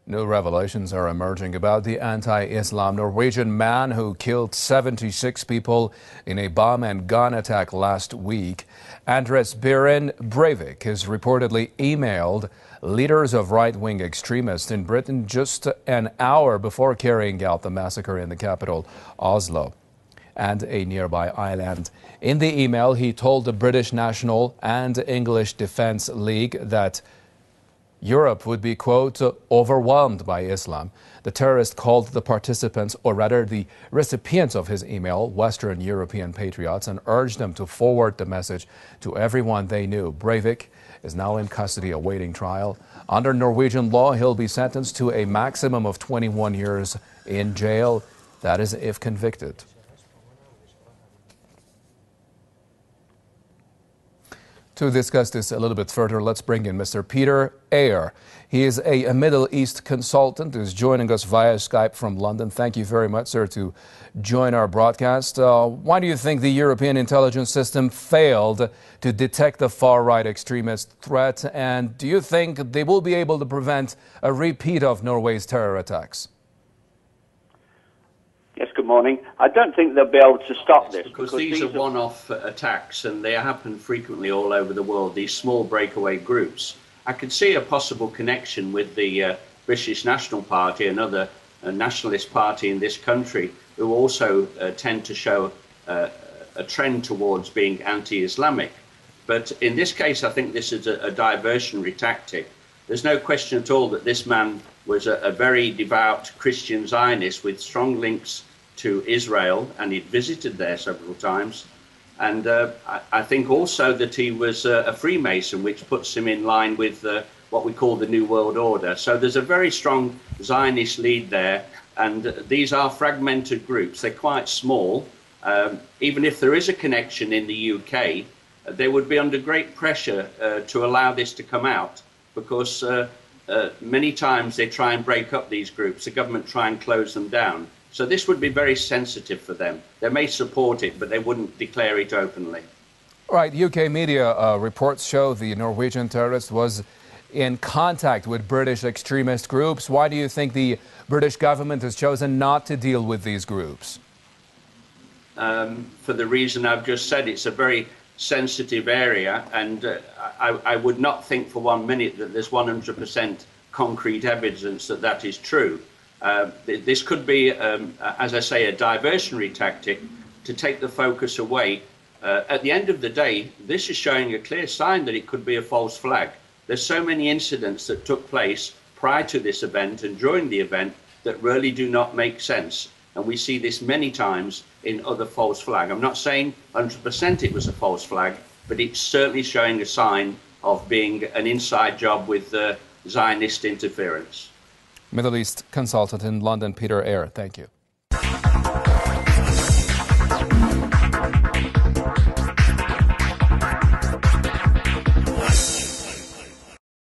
New revelations are emerging about the anti-Islam Norwegian man who killed 76 people in a bomb and gun attack last week. Anders Behring Breivik has reportedly emailed leaders of right-wing extremists in Britain just an hour before carrying out the massacre in the capital, Oslo, and a nearby island. In the email, he told the British National and English Defence League that Europe would be, quote, overwhelmed by Islam. The terrorist called the participants, or rather the recipients of his email, Western European patriots, and urged them to forward the message to everyone they knew. Breivik is now in custody awaiting trial. Under Norwegian law, he'll be sentenced to a maximum of 21 years in jail. That is if convicted. To discuss this a little bit further, let's bring in Mr. Peter Ayer. He is a Middle East consultant who's joining us via Skype from London. Thank you very much, sir, to join our broadcast. Why do you think the European intelligence system failed to detect the far-right extremist threat? And do you think they will be able to prevent a repeat of Norway's terror attacks? Yes, good morning. I don't think they'll be able to stop this. Because these are one-off attacks, and they happen frequently all over the world, these small breakaway groups. I could see a possible connection with the British National Party, another nationalist party in this country, who also tend to show a trend towards being anti-Islamic. But in this case, I think this is a diversionary tactic. There's no question at all that this man was a very devout Christian Zionist with strong links to Israel, and he'd visited there several times. And I think also that he was a Freemason, which puts him in line with what we call the New World Order. So there's a very strong Zionist lead there, and these are fragmented groups. They're quite small. Even if there is a connection in the UK, they would be under great pressure to allow this to come out, because many times they try and break up these groups. The government try and close them down. So this would be very sensitive for them. They may support it, but they wouldn't declare it openly. All right, UK media reports show the Norwegian terrorist was in contact with British extremist groups. Why do you think the British government has chosen not to deal with these groups? For the reason I've just said, it's a very sensitive area, and I would not think for 1 minute that there's 100% concrete evidence that that is true. This could be, as I say, a diversionary tactic to take the focus away. At the end of the day, this is showing a clear sign that it could be a false flag. There's so many incidents that took place prior to this event and during the event that really do not make sense. And we see this many times in other false flag. I'm not saying 100% it was a false flag, but it's certainly showing a sign of being an inside job with Zionist interference. Middle East consultant in London, Peter Ayer. Thank you.